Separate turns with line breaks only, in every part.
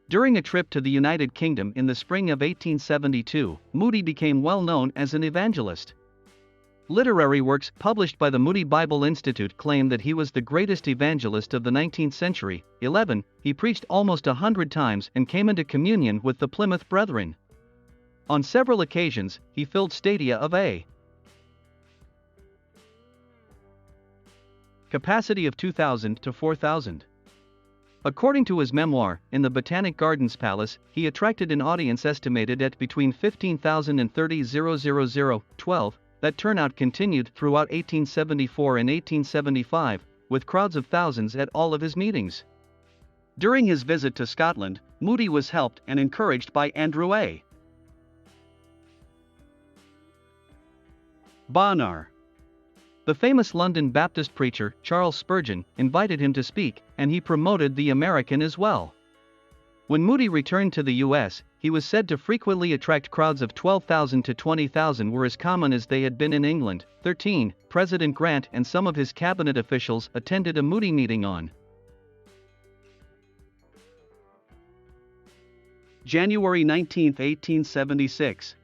During a trip to the United Kingdom in the spring of 1872, Moody became well known as an evangelist. Literary works published by the Moody Bible Institute claim that he was the greatest evangelist of the 19th century. 11. He preached almost 100 times and came into communion with the Plymouth Brethren. On several occasions, he filled stadia of a capacity of 2,000 to 4,000. According to his memoir, in the Botanic Gardens Palace, he attracted an audience estimated at between 15,000 and 30,000. 12. That turnout continued throughout 1874 and 1875, with crowds of thousands at all of his meetings. During his visit to Scotland, Moody was helped and encouraged by Andrew A. Bonar. The famous London Baptist preacher, Charles Spurgeon, invited him to speak, and he promoted the American as well. When Moody returned to the U.S., he was said to frequently attract crowds of 12,000 to 20,000 were as common as they had been in England. 13. President Grant and some of his cabinet officials attended a Moody meeting on January 19, 1876.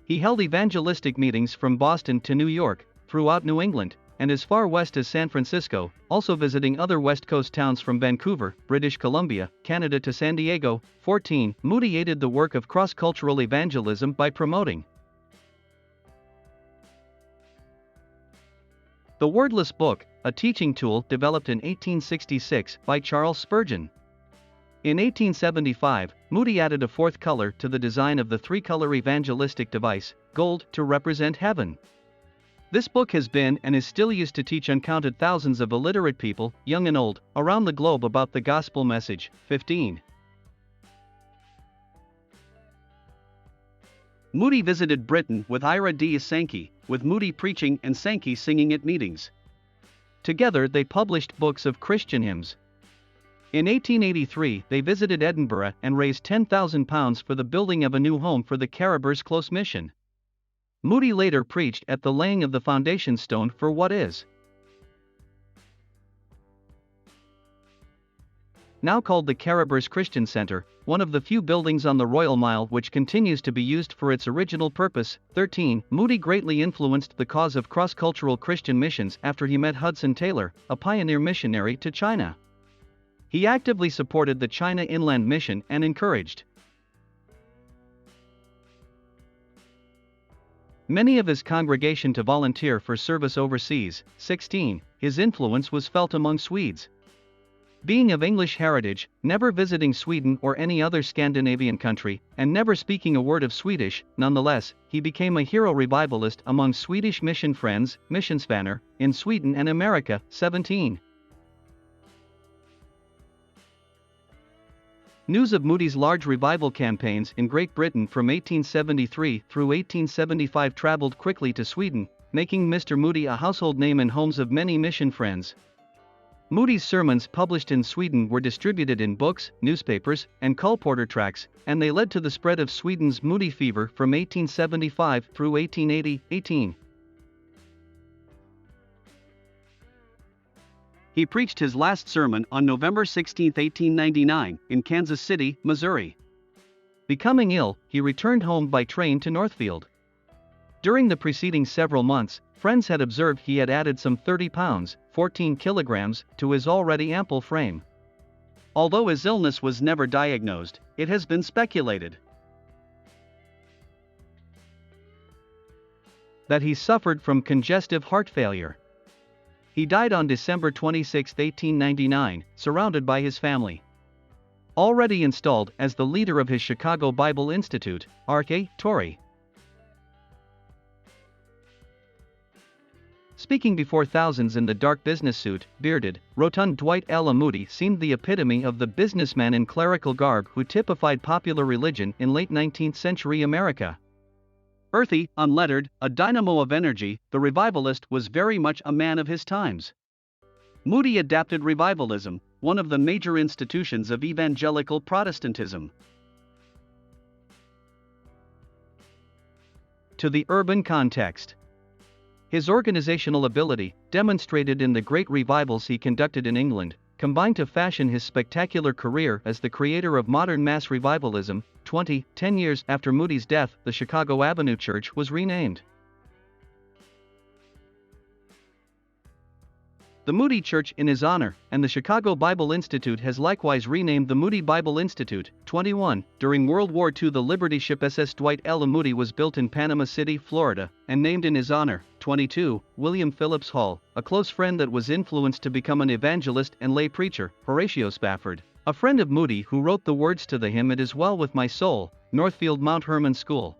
He held evangelistic meetings from Boston to New York, throughout New England, and as far west as San Francisco, also visiting other West Coast towns from Vancouver, British Columbia, Canada to San Diego. 14. Moody aided the work of cross-cultural evangelism by promoting the Wordless Book, a teaching tool developed in 1866 by Charles Spurgeon. In 1875, Moody added a fourth color to the design of the three-color evangelistic device, gold, to represent heaven. This book has been and is still used to teach uncounted thousands of illiterate people, young and old, around the globe about the gospel message. 15. Moody visited Britain with Ira Sankey, with Moody preaching and Sankey singing at meetings. Together they published books of Christian hymns. In 1883 they visited Edinburgh and raised £10,000 for the building of a new home for the Caribers Close Mission. Moody later preached at the laying of the foundation stone for what is now called the Caribers Christian Center, one of the few buildings on the Royal Mile which continues to be used for its original purpose. 13. Moody greatly influenced the cause of cross-cultural Christian missions after he met Hudson Taylor, a pioneer missionary to China. He actively supported the China Inland Mission and encouraged many of his congregation to volunteer for service overseas. 16. His influence was felt among Swedes. Being of English heritage, never visiting Sweden or any other Scandinavian country, and never speaking a word of Swedish, nonetheless, he became a hero revivalist among Swedish mission friends, Missionsvänner, in Sweden and America. 17. News of Moody's large revival campaigns in Great Britain from 1873 through 1875 traveled quickly to Sweden, making Mr. Moody a household name in homes of many mission friends. Moody's sermons published in Sweden were distributed in books, newspapers, and colporteur tracts, and they led to the spread of Sweden's Moody fever from 1875 through 1880. 18. He preached his last sermon on November 16, 1899, in Kansas City, Missouri. Becoming ill, he returned home by train to Northfield. During the preceding several months, friends had observed he had added some 30 pounds, 14 kilograms, to his already ample frame. Although his illness was never diagnosed, it has been speculated that he suffered from congestive heart failure. He died on December 26, 1899, surrounded by his family. Already installed as the leader of his Chicago Bible Institute, R.K. Torrey. Speaking before thousands in the dark business suit, bearded, rotund Dwight Lyman Moody seemed the epitome of the businessman in clerical garb who typified popular religion in late 19th century America. Earthy, unlettered, a dynamo of energy, the revivalist was very much a man of his times. Moody adapted revivalism, one of the major institutions of evangelical Protestantism, to the urban context. His organizational ability, demonstrated in the great revivals he conducted in England, combined to fashion his spectacular career as the creator of modern mass revivalism. 10 years after Moody's death, the Chicago Avenue Church was renamed the Moody Church in his honor, and the Chicago Bible Institute has likewise renamed the Moody Bible Institute. 21. During World War II, the Liberty ship SS Dwight Lyman Moody was built in Panama City, Florida, and named in his honor. 22. William Phillips Hall, a close friend that was influenced to become an evangelist and lay preacher, Horatio Spafford, a friend of Moody who wrote the words to the hymn "It Is Well With My Soul," Northfield Mount Hermon School.